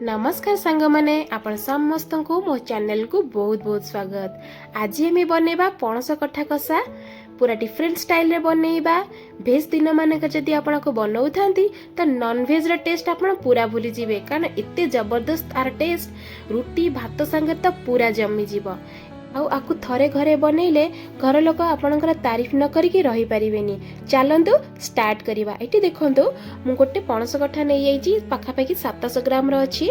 नमस्कार सांग माने आपण समस्त को मो चैनल को बहुत बहुत स्वागत। आज हमें बनेबा पणस कठा कसा पूरा डिफरेंट स्टाइल रे बनेबा। भेज दिन मानक जदि आपण को बनाउ थांती तो नॉन वेज रा टेस्ट आपण पूरा भूली जिवे, कारण एते जबरदस्त आर टेस्ट रुटी भात संगे तो पूरा जमी जीव। आकु थरे घरे बनैले घर लोक आपणकर तारीफ न करिकी रही परिबेनी। चलंतु स्टार्ट करिबा। एटी देखंतु मु गोटे पणस कठा नै जाईची, पाखापाखि 700 ग्राम रो अछि।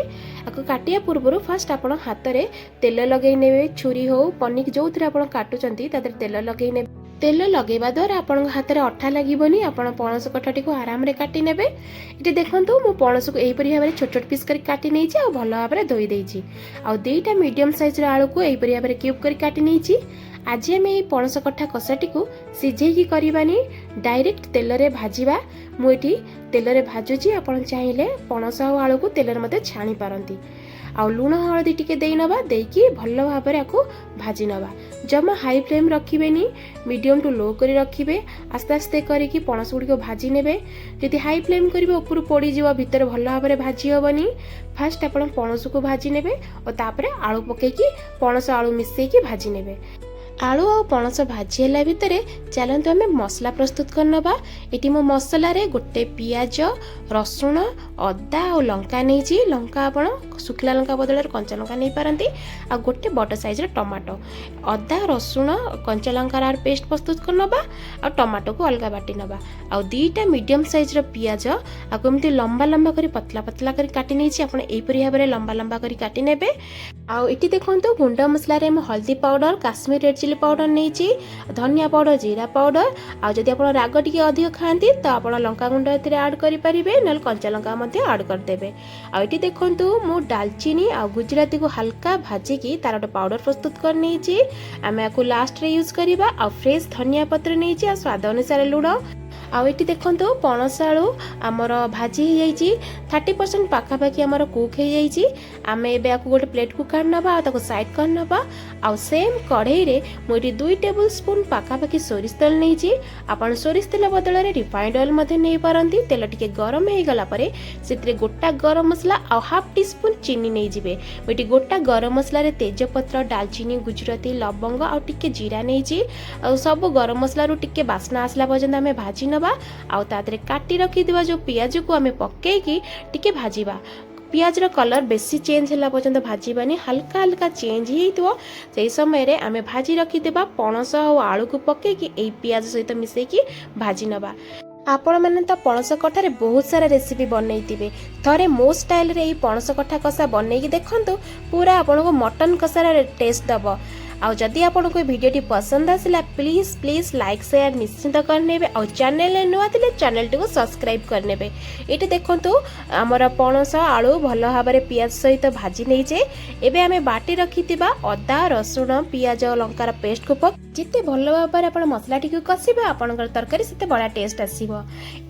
आकु काटिया पूर्वरु फर्स्ट आपण हाथ रे तेल लगै नेबे, छुरी हो पनिक जोथरे आपण काटुचंती तादर तेल लगै नेबे। तेल लगेबा द्वारा आपण हाथ रे अठा लागिबोनी। आपण पणस कठाटी को आराम रे काटी नेबे। एटी देखंतु मु पणस को एई परि भाबरे छोट छोट पीस करी काटी नेइची आ भलो भाबरे धोई देइची। आ दुईटा मीडियम साइज रे आलू को एई परि भाबरे क्यूब करी काटी नेइची। आज आम ये पणस कठा कषाटी को सिझेकी करबानी, डायरेक्ट तेल रे भाजीबा। मु एठी तेल रे भाजुची, आपण चाहिले पणस आ आलू को तेल रे मते छाणी पारंती। आ लूण हळदी टिके देई नबा, देकी भलो भाबरे आको भाजी नबा। जमा high flame रखिबेनी, medium to low करी रखिबे। आस्ते आस्ते करिकी पणस गुडी को भाजी नेबे। जदि हाई फ्लेम करिबे ऊपर पड़ी जीव, भीतर भलो भाबरे भाजी होबनी। फास्ट आपण पणस को भाजी नेबे और तापरे आलू पकेकी पणस आलू मिसेकी भाजी नेबे। आलू और पणस भाजी है भितर चलते आम मसला प्रस्तुत करनबा। एटी मो मसला रे गोटे पियाज, रसुण, अदा और लंका नहीं। लंका आपण सुखला लंका बदल कंचा लंका नहीं पारंती। आ गोटे बड़ साइज रे टमाटो, अदा रसुण कंचा लंकार पेस्ट प्रस्तुत करनबा और टमाटो को अलग बाटी नबा। आ दुईटा मीडियम साइज रो पियाज आको एमती लंबा लंबा करी पतला पतला करी काटी नहीं। आपण एई परि भाबरे लंबा लंबा करी काटी नेबे। आ एटी देखंतु गुंड मसला रे हम हल्दी powder, Kashmir red chilli powder नहीं, धनिया पाउडर, जीरा पाउडर। आ जदि आपण राग टिके अधिक खाती तो आपण लंका गुंड एथिरे ऐड करि परिबे, नल कंचा लंका मध्ये ऐड कर देबे। आ एटी देखंतु मु दालचीनी आ गुजराती को हल्का भाजी की तार पाउडर प्रस्तुत कर नहीं। आमे आको लास्ट रे यूज करिबा। आ फ्रेश धनिया पत्र नहीं, आ स्वाद अनुसार लुण। आठी देखो पणस आलू आमर भाजी हो जाइए 30% पाखापाखि आमर कुक हो जाइए। आम ए गोटे प्लेट को काढ़ नवा, साइड कर नवा। आ सेम कढ़ई रे मुझे 2 टेबल स्पून पाखापाखि सोरिष तेल नहीं। आपन सोरिष तेल बदल में रिफाइंड ऑयल नहीं पारती। तेल टिके गरम हो गला परे से गोटा गरम मसला आ हाफ टी स्पून चीनी नहीं जिवे। मुझे गोटा गरम मसला रे तेजपत्र, दालचीनी, गुजराती, लवंग आ टिके जीरा नहीं। सब गरम मसला रू टिके बास्ना आसला पर्यंत आम भाजी नवा। आउ तादरे काटी रखिदिबा जो पियाज को आमे पकेकी टिके भाजीबा। पियाज रो कलर बेसी चेंज होला पर्यंत भाजीबानी, हल्का हल्का चेंज हिथिबो सेही समय रे आमे भाजी रखिदिबा। पणस और आलू को पकेकी एई पियाज सहित मिसेकी भाजी नबा। आपण मैंने तो पणस कठारे बहुत सारा रेसिपी बनईथिबे। थरे मो स्टाइल रे पणस कठा कषा बनईकी देखंतु, पूरा आपन को मटन कषार टेस्ट दबो। आउ जदि आपन को वीडियो पसंद आसला प्लीज प्लीज लाइक शेयर निश्चित करने। और चैनल नुआ थे चैनल टी को सब्सक्राइब करने। ये देखो आमर पणस आलू भल भाव में पियाज सहित भाजी नहीं। एबे आमे बाटी रखि अदा रसुण पियाज लंकार पेस्ट को जिते भल भाव में आप मसला टी कषिबे आपनकर तरकारी से बड़ा टेस्ट आसीबो।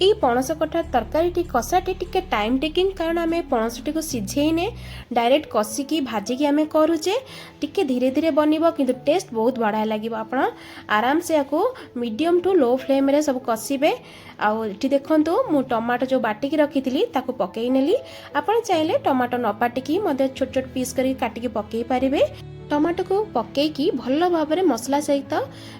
ई पणस कठा तरकारी टी कषाटी टिके टाइम टेकिंग, कारण आमे पणस टी को सिझेइने डायरेक्ट कषिकी भाजिकी आमे करूचे। टिके धीरे धीरे बनिबो किंतु टेस्ट बहुत बढ़िया लगे। आपण आराम से आपको मीडियम टू लो फ्लेम रे सब कषिबे। आठी देखो मु टमाटो जो बाटिकी रखी ताको पकई नेली। आपण चाहिले टमाटो न बाटिकी मध्य छोट छोट पीस करी काटिकी पकई पारिबे। टमाटो को पकईकी भल भाव में मसला सहित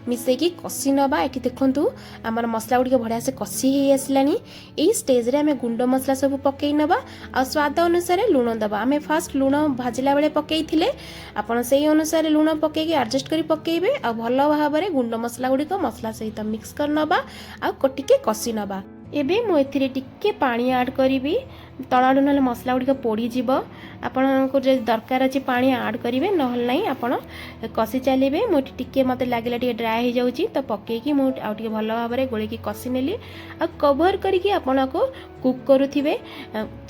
मिसेकी कषि नवा। ये देखु आमर मसला गुड़िक बढ़िया से कषि हो आसलानी। यही स्टेज रे आमे गुंड मसला सब पकई नवा। आ स्वाद अनुसार लुण दबा। आमे फास्ट लुण भाजिला बेले पकई थिले, आपण सेही अनुसार लुण पकईकी एडजस्ट करी पकेइबे। आ भल भाव में गुंड मसला गुड़िक मसला सहित मिक्स कर नवा। आ टिके कषि नवा। एबे मु एथिरे टिके पानी ऐड करिवि, तळाडू नले मसला गुड़िक पोड़ी जीव। आपको जो दरकार अच्छे पानी ऐड करेंगे, नहल नहीं आपण कषि चलिए। मुझे टिके मत लगे टे ड्राए हो जाऊँगी तो पकईकी मुझे भल भाव में गोल कषि नेली। आ कवर करके आपन को कुक करुथिबे,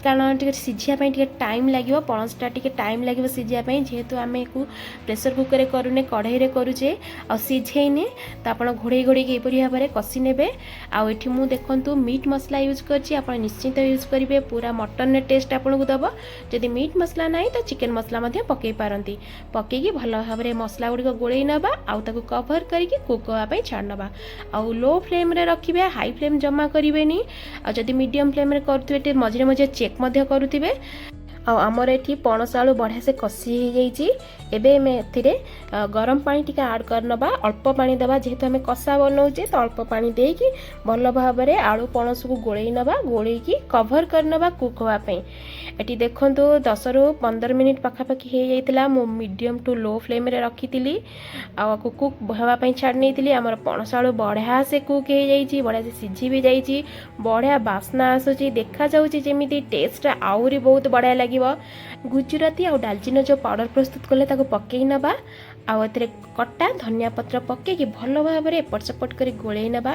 कारण टे सिझापी टे टाइम लगे। पणसटा टे टाइम लगे सिझापी, जेहेतु आम को प्रेसर कुकर करूने कढ़ई रे करूचे आ सिझेने। तो आप घोड़े घोड़े यहपरी भाव में कषि ने। आठी मु देखु मीट मसला यूज कर निश्चित यूज करेंगे। पूरा मटन टेस्ट आपको दब। जदि मीट मसला नहीं तो चिकेन मसला पकई पारती। पकईकी भल भाव में मसला गुड़िक गोलई नवा। आउ ताको कवर करके कुक होगापी छाड़ नवा। आउ लो फ्लेम रे रखिबे, हाई फ्लेम जमा करेंगे। आ जदि मीडियम फ्लेम रे करुथिबे मझे मझे चेक करुथिबे। आमर ये पणस आलू बढ़िया से कषि हो जाइए। एबे हमें एथिरे गरम पानी टिके ऐड करनबा, अल्प पानी देबा जेहेतु हमें कषा बनाऊे तो अल्प पानी देकी भल भाव में आलू पणस को गोलई नबा, गोलैकी कभर करनबा कुक होगा पे। एटी देखंतु 10 रु 15 मिनिट पाखापाखि हो जाइतिला। मु मीडियम टू लो फ्लेम रे रखीतिली आ कुक होगा पे छाड़ नेतिली। हमर पणस आलू बढ़िया से कुक हो जाइए, बढ़िया से सिझी भी जाइए, बढ़िया बास्ना आसुची, देखा जाउची जेमिति टेस्ट आउरी बहुत बढ़िया लागिवो। गुजराती आ डालचीन जो पाउडर प्रस्तुत कले ताको पकई नबा, आउ एथिरे कटा धनिया पत्र पकईकी भल भाव में एपट सेपट कर गोलई नबा।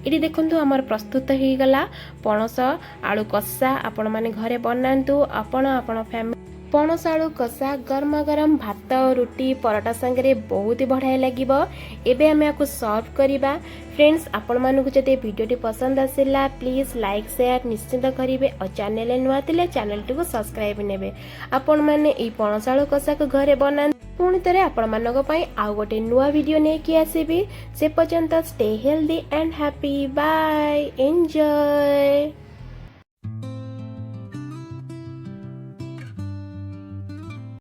ये देखंतु हमर प्रस्तुत हो गला पणस आलू कषा। आपण माने घरे बनातु, आपण आपण फैमिली। पणस आलू कषा गरमा गरम भात रुटी पराठा संगे बहुत ही बढ़िया लगिबो। एबे हमें आपको सर्व करिबा। फ्रेंड्स, आपण मानकु जदि वीडियोटी पसंद आसिला प्लीज लाइक शेयर निश्चित करिवे और चैनल नुआ थिले चैनल को सब्सक्राइब नेबे। आपण माने ई पणस आलू कषा को घरे बना पुणी थे आपण मानक पई आउ गोटे नुआ वीडियो नेकी आसीबी। से पर्यंत stay healthy and happy. Bye, enjoy.